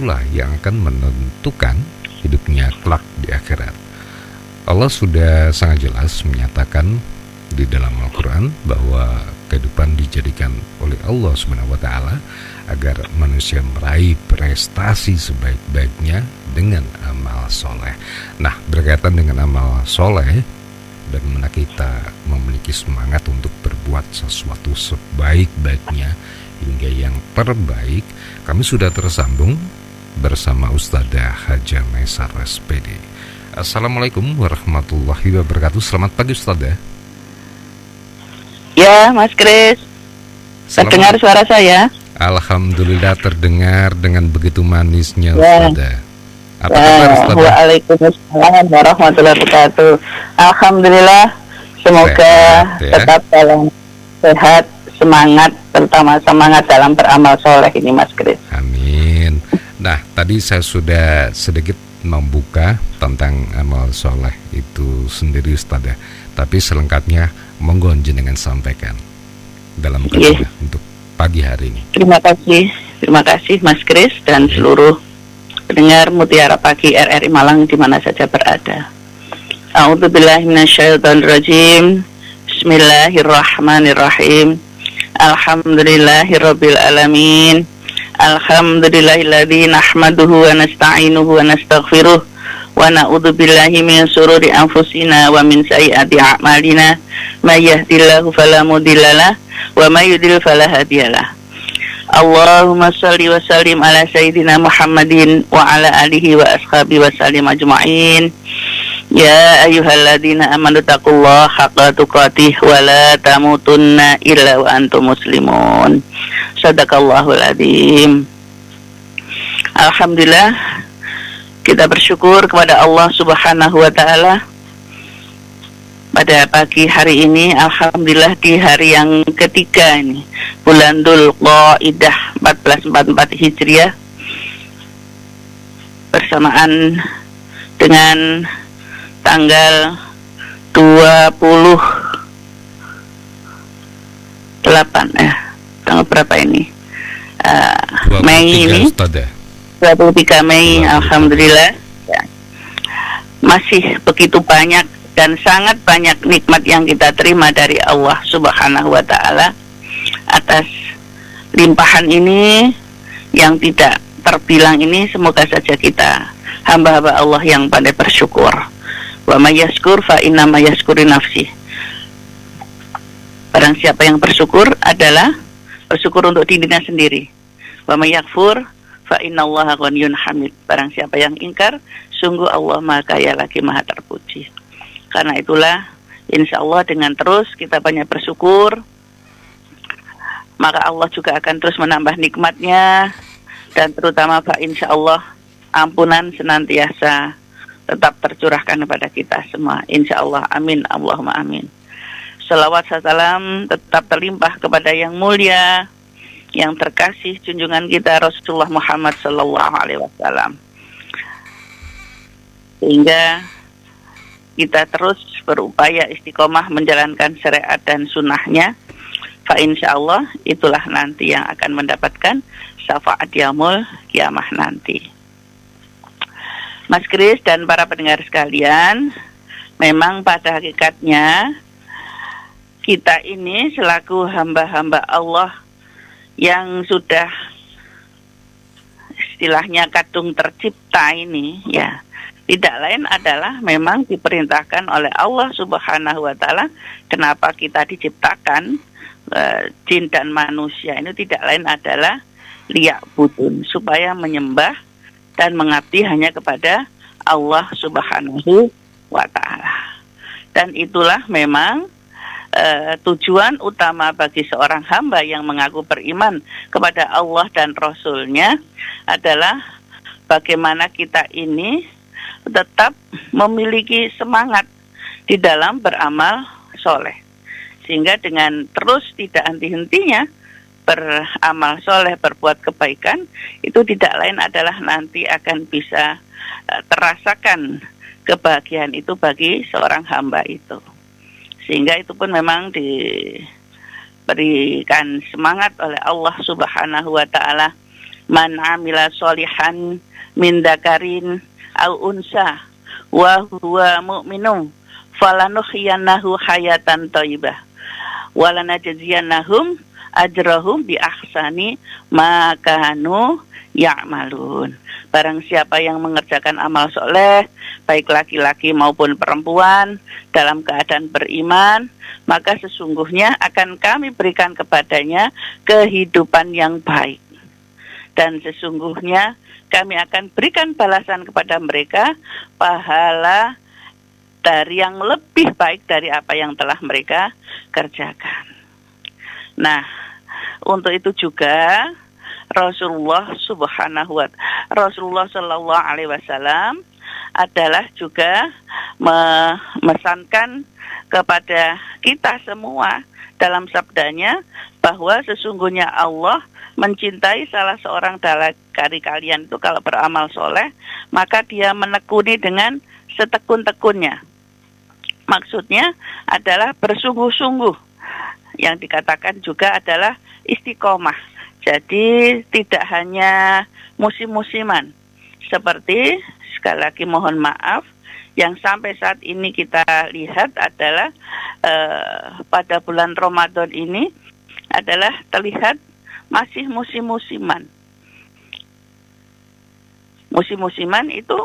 itulah yang akan menentukan hidupnya kelak di akhirat. Allah sudah sangat jelas menyatakan di dalam Al-Quran bahwa kehidupan dijadikan oleh Allah SWT agar manusia meraih prestasi sebaik-baiknya dengan amal soleh. Nah, berkaitan dengan amal soleh, bagaimana kita memiliki semangat untuk berbuat sesuatu sebaik-baiknya hingga yang terbaik, kami sudah tersambung bersama Ustadzah Haja Maisar SPD. Assalamualaikum warahmatullahi wabarakatuh. Selamat pagi Ustadzah. Ya, Mas Kris, terdengar suara saya? Alhamdulillah terdengar dengan begitu manisnya Ustadzah. Apa kabar Ustadzah? Waalaikumsalam warahmatullahi wabarakatuh. Alhamdulillah, semoga sehat, ya? Tetap dalam sehat, semangat, terutama semangat dalam beramal soleh ini Mas Kris. Amin. Nah, tadi saya sudah sedikit membuka tentang amal soleh itu sendiri Ustadzah. Tapi selengkapnya monggo jenengan sampaikan dalam kajian untuk pagi hari ini. Terima kasih Mas Kris dan seluruh pendengar Mutiara Pagi RRI Malang di mana saja berada. A'udzubillahi minasyaitonirrajim. Bismillahirrahmanirrahim. Alhamdulillahirabbil alamin. Alhamdulillahilladzi nahmaduhu wa nasta'inuhu wa nastaghfiruh wa na'udzu billahi min syururi anfusina wa min sayyiati a'malina may yahdihillahu fala mudhillalah wa may yudhlil fala hadiyalah. Allahumma shalli wa sallim ala sayyidina Muhammadin wa ala alihi wa ashabihi wa sallim ajma'in. Ya ayyuhalladzina amanu taqullaha haqqa tuqatih wa la tamutunna illa wa antum muslimun. Shadaqallahul adzim. Alhamdulillah, kita bersyukur kepada Allah Subhanahu wa taala pada pagi hari ini. Alhamdulillah di hari yang ketiga ini, bulan Dzulqa'dah 1444 Hijriah, bersamaan dengan tanggal 28 tanggal berapa ini? Mei ini. 23 Mei, alhamdulillah. Ya. Masih begitu banyak dan sangat banyak nikmat yang kita terima dari Allah Subhanahu wa taala atas limpahan ini yang tidak terbilang ini. Semoga saja kita hamba-hamba Allah yang pandai bersyukur. Wa may yashkur fa inna ma yashkuri nafsi. Barang siapa yang bersyukur adalah bersyukur untuk dirinya sendiri. Wa may yakfur fa innallaha ghaniyyun hamid. Barang siapa yang ingkar, sungguh Allah Maha Kaya lagi Maha Terpuji. Karena itulah, insya Allah dengan terus kita banyak bersyukur, maka Allah juga akan terus menambah nikmatnya, dan terutama fa insya Allah ampunan senantiasa tetap tercurahkan kepada kita semua. Insya Allah, amin, Allahumma amin. Salawat salam tetap terlimpah kepada yang mulia, yang terkasih junjungan kita Rasulullah Muhammad sallallahu alaihi wasallam. Sehingga kita terus berupaya istiqomah menjalankan syariat dan sunnahnya. Fa insyaallah itulah nanti yang akan mendapatkan syafaat yaumul kiamah nanti. Mas Kris dan para pendengar sekalian, memang pada hakikatnya kita ini selaku hamba-hamba Allah yang sudah istilahnya kadung tercipta ini, ya, tidak lain adalah memang diperintahkan oleh Allah Subhanahu wa taala. Kenapa kita diciptakan jin dan manusia ini tidak lain adalah liya'budun, supaya menyembah dan mengabdi hanya kepada Allah Subhanahu wa taala. Dan itulah memang tujuan utama bagi seorang hamba yang mengaku beriman kepada Allah dan Rasul-Nya adalah bagaimana kita ini tetap memiliki semangat di dalam beramal soleh, sehingga dengan terus tidak henti-hentinya beramal soleh, berbuat kebaikan, itu tidak lain adalah nanti akan bisa terasakan kebahagiaan itu bagi seorang hamba itu. Sehingga itu pun memang diberikan semangat oleh Allah Subhanahu wa taala man amila sholihan min dzakarin au unsa wa huwa mu'minun falanuhyiyannahu hayatan thayyibah wa lanajziyannahum ajrahum bi ahsani ma kanu ya'malun. Barang siapa yang mengerjakan amal soleh, baik laki-laki maupun perempuan, dalam keadaan beriman, maka sesungguhnya akan kami berikan kepadanya kehidupan yang baik. Dan sesungguhnya kami akan berikan balasan kepada mereka pahala dari yang lebih baik dari apa yang telah mereka kerjakan. Nah, untuk itu juga Rasulullah Sallallahu Alaihi Wasallam adalah juga memesankan kepada kita semua dalam sabdanya bahwa sesungguhnya Allah mencintai salah seorang dari kalian itu kalau beramal soleh, maka dia menekuni dengan setekun-tekunnya. Maksudnya adalah bersungguh-sungguh. Yang dikatakan juga adalah istiqomah. Jadi tidak hanya musim-musiman. Seperti sekali lagi mohon maaf, yang sampai saat ini kita lihat adalah pada bulan Ramadan ini adalah terlihat masih musim-musiman. Musim-musiman itu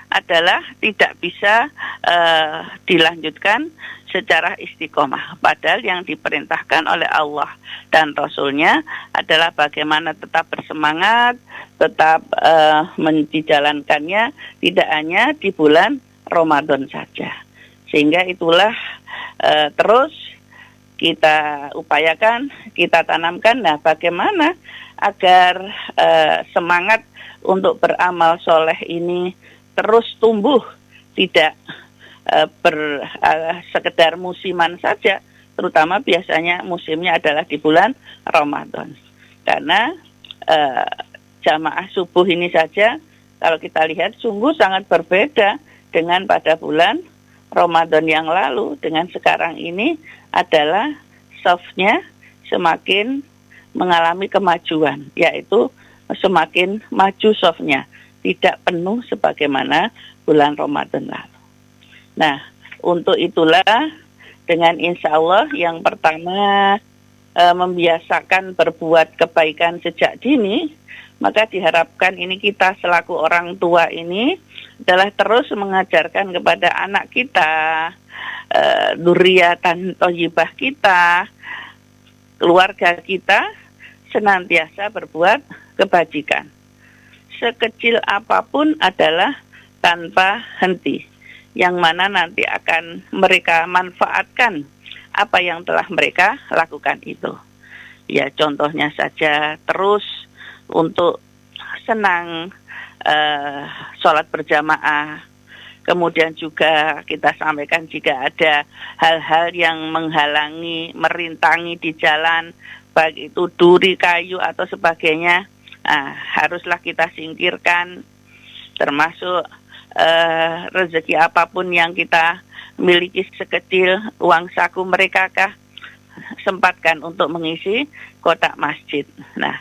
adalah tidak bisa dilanjutkan secara istiqomah. Padahal yang diperintahkan oleh Allah dan Rasulnya adalah bagaimana tetap bersemangat, tetap menjalankannya tidak hanya di bulan Ramadan saja. Sehingga itulah terus kita upayakan, kita tanamkan. Nah, bagaimana agar semangat untuk beramal soleh ini terus tumbuh, tidak sekedar musiman saja, terutama biasanya musimnya adalah di bulan Ramadan. Karena jamaah subuh ini saja kalau kita lihat sungguh sangat berbeda dengan pada bulan Ramadan yang lalu. Dengan sekarang ini adalah softnya semakin mengalami kemajuan, yaitu semakin maju softnya, tidak penuh sebagaimana bulan Ramadan lalu. Nah, untuk itulah dengan insya Allah yang pertama membiasakan berbuat kebaikan sejak dini, maka diharapkan ini kita selaku orang tua ini adalah terus mengajarkan kepada anak kita, dzurriatan thayyibah kita, keluarga kita senantiasa berbuat kebajikan. Sekecil apapun adalah tanpa henti, yang mana nanti akan mereka manfaatkan apa yang telah mereka lakukan itu. Ya, contohnya saja terus untuk senang sholat berjamaah. Kemudian juga kita sampaikan jika ada hal-hal yang menghalangi, merintangi di jalan, baik itu duri, kayu atau sebagainya, haruslah kita singkirkan, termasuk rezeki apapun yang kita miliki sekecil uang saku mereka kah, sempatkan untuk mengisi kotak masjid. Nah,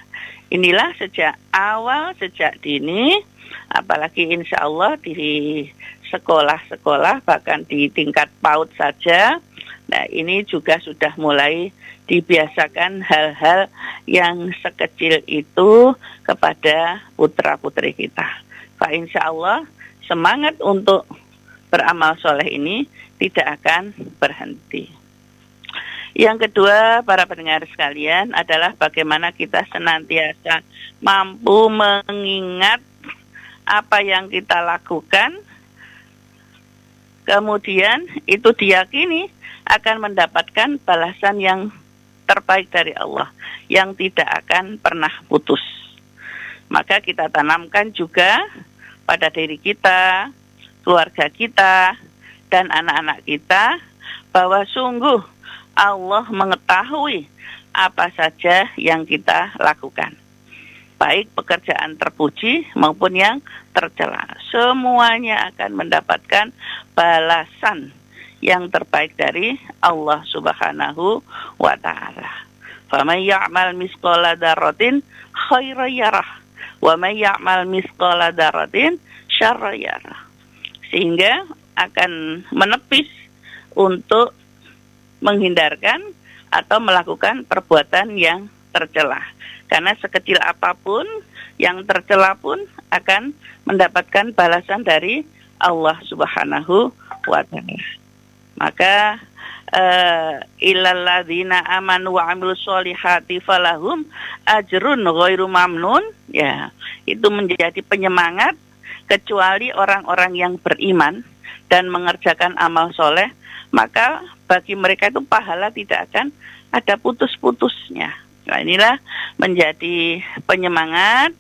inilah sejak awal, sejak dini, apalagi insya Allah di sekolah-sekolah, bahkan di tingkat PAUD saja. Nah, ini juga sudah mulai dibiasakan hal-hal yang sekecil itu kepada putra-putri kita. Pak, insya Allah semangat untuk beramal soleh ini tidak akan berhenti. Yang kedua, para pendengar sekalian, adalah bagaimana kita senantiasa mampu mengingat apa yang kita lakukan, kemudian itu diyakini akan mendapatkan balasan yang terbaik dari Allah, yang tidak akan pernah putus. Maka kita tanamkan juga pada diri kita, keluarga kita, dan anak-anak kita, bahwa sungguh Allah mengetahui apa saja yang kita lakukan. Baik pekerjaan terpuji maupun yang tercela. Semuanya akan mendapatkan balasan yang terbaik dari Allah Subhanahu wa Ta'ala. Faman ya'mal misqala dzarratin khairan yarah wa may ya'mal misqala dzarratin syarran yarah. Sehingga akan menepis untuk menghindarkan atau melakukan perbuatan yang tercela. Karena sekecil apapun yang tercela pun akan mendapatkan balasan dari Allah Subhanahu wa taala. Maka illal ladzina amanu wa amilus solihati falahum ajrun ghairu mamnun, ya, itu menjadi penyemangat kecuali orang-orang yang beriman dan mengerjakan amal soleh, maka bagi mereka itu pahala tidak akan ada putus-putusnya. Nah, inilah menjadi penyemangat.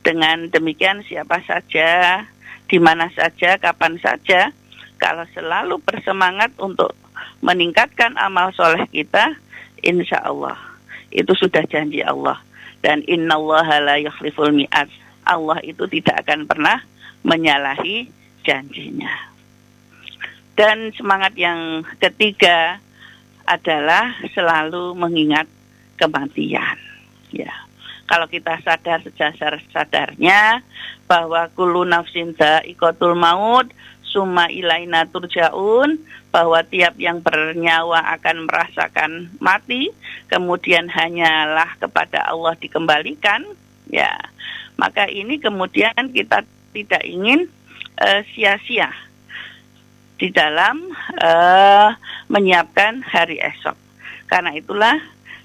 Dengan demikian siapa saja, di mana saja, kapan saja, kalau selalu bersemangat untuk meningkatkan amal soleh kita, insya Allah itu sudah janji Allah. Dan innallaha la yukhliful mi'ad. Allah itu tidak akan pernah menyalahi janjinya. Dan semangat yang ketiga adalah selalu mengingat kematian. Ya, kalau kita sadar sejasar-sadarnya bahwa kullu nafsin dha'iqatul maut summa ilaina turja'un, bahwa tiap yang bernyawa akan merasakan mati, kemudian hanyalah kepada Allah dikembalikan, ya, maka ini kemudian kita tidak ingin sia-sia di dalam menyiapkan hari esok. Karena itulah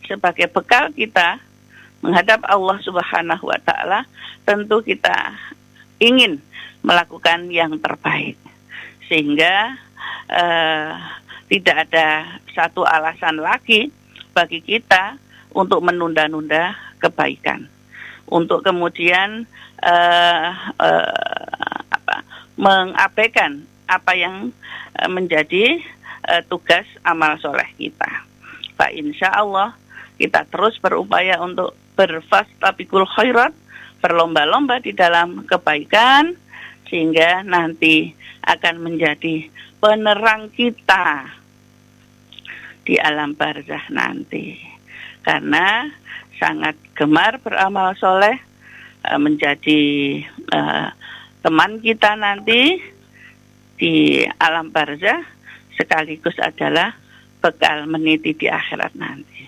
sebagai bekal kita menghadap Allah Subhanahu wa taala, tentu kita ingin melakukan yang terbaik. Sehingga tidak ada satu alasan lagi bagi kita untuk menunda-nunda kebaikan. Untuk kemudian mengabaikan apa yang menjadi tugas amal soleh kita. Fa insya Allah kita terus berupaya untuk berfastabiqul khairat, berlomba-lomba di dalam kebaikan, sehingga nanti akan menjadi penerang kita di alam barzah nanti. Karena sangat gemar beramal soleh, menjadi teman kita nanti di alam barzah, sekaligus adalah bekal meniti di akhirat nanti.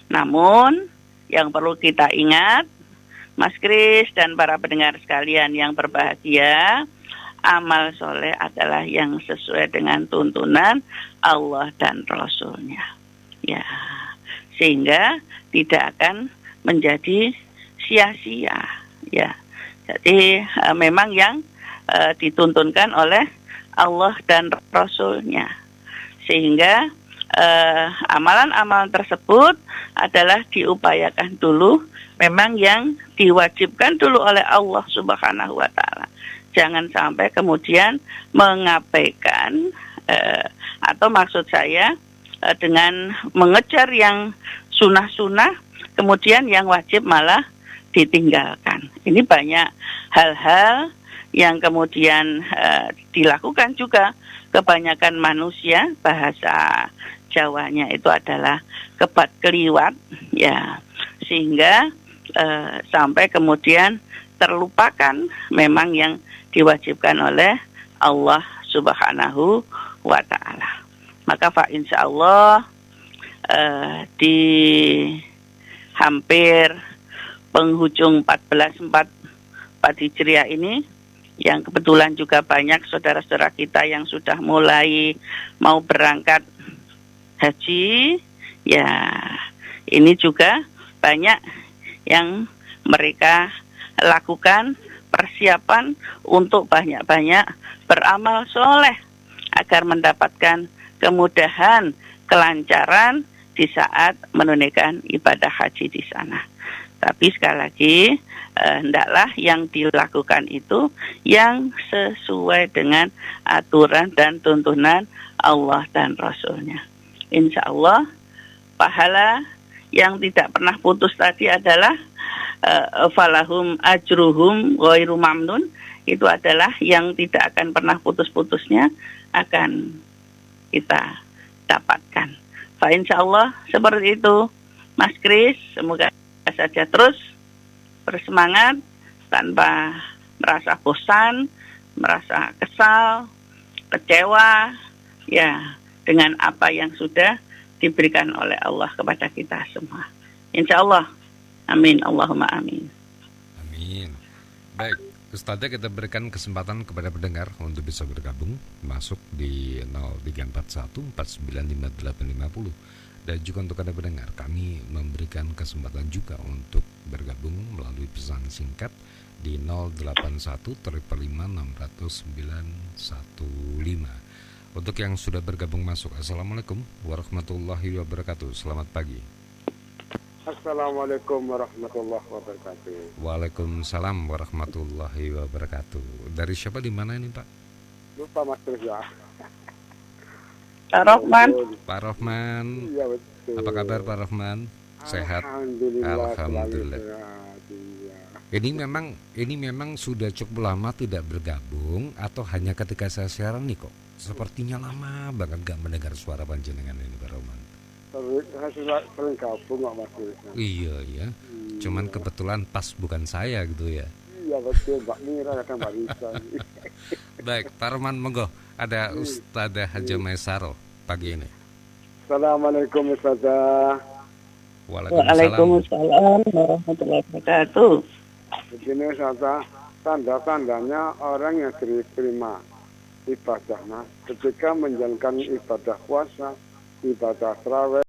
Namun yang perlu kita ingat, Mas Kris dan para pendengar sekalian yang berbahagia, amal soleh adalah yang sesuai dengan tuntunan Allah dan Rasulnya. Ya, sehingga tidak akan menjadi sia-sia. Ya, jadi memang yang dituntunkan oleh Allah dan Rasulnya. Sehingga amalan-amalan tersebut adalah diupayakan dulu, memang yang diwajibkan dulu oleh Allah Subhanahu wa taala. Jangan sampai kemudian mengabaikan atau maksud saya dengan mengejar yang sunnah-sunnah, kemudian yang wajib malah ditinggalkan. Ini banyak hal-hal yang kemudian dilakukan juga kebanyakan manusia, bahasa Jawanya itu adalah kebat keliwat, ya, sehingga sampai kemudian terlupakan memang yang diwajibkan oleh Allah Subhanahu wa taala. Maka fa insya Allah di hampir penghujung 1444 Hijriah ini, yang kebetulan juga banyak saudara-saudara kita yang sudah mulai mau berangkat haji, ya, ini juga banyak yang mereka lakukan persiapan untuk banyak-banyak beramal soleh agar mendapatkan kemudahan, kelancaran di saat menunaikan ibadah haji di sana. Tapi sekali lagi, hendaklah yang dilakukan itu yang sesuai dengan aturan dan tuntunan Allah dan Rasulnya. Insya Allah pahala yang tidak pernah putus tadi adalah falahum ajruhum ghairu mamnun, itu adalah yang tidak akan pernah putus-putusnya akan kita dapatkan. Fa insya Allah seperti itu, Mas Kris. Semoga saja terus bersemangat tanpa merasa bosan, merasa kesal, kecewa, ya dengan apa yang sudah diberikan oleh Allah kepada kita semua. Insya Allah. Amin. Allahumma amin. Amin. Baik, Ustazah, kita berikan kesempatan kepada pendengar untuk bisa bergabung, masuk di 0341 495850. Dan juga untuk Anda pendengar, kami memberikan kesempatan juga untuk bergabung melalui pesan singkat di 081 555 Untuk yang sudah bergabung masuk, Assalamualaikum warahmatullahi wabarakatuh. Selamat pagi. Assalamualaikum warahmatullahi wabarakatuh. Waalaikumsalam warahmatullahi wabarakatuh. Dari siapa, di mana ini, Pak? Lupa Mas Reza. Pak Rohman. Pak Rohman. Iya betul. Apa kabar Pak Rohman? Sehat? Alhamdulillah. Alhamdulillah. Sehat, iya. Ini memang sudah cukup lama tidak bergabung atau hanya ketika saya siaran nih kok? Sepertinya lama banget gak mendengar suara panjenengan ini, Pak Rohman. Sering gabung kok Mas Reza. Iya. Cuman kebetulan pas bukan saya gitu ya. Iya betul, Mbak Mira kadang Mbak Risa. Baik, Pak Rohman, monggo. Ada Ustazah Haja Maisaro pagi ini. Assalamualaikum Ustazah. Waalaikumsalam warahmatullahi wabarakatuh. Begini Ustazah, tanda-tandanya orang yang diterima ibadahnya ketika menjalankan ibadah puasa, ibadah tarawih,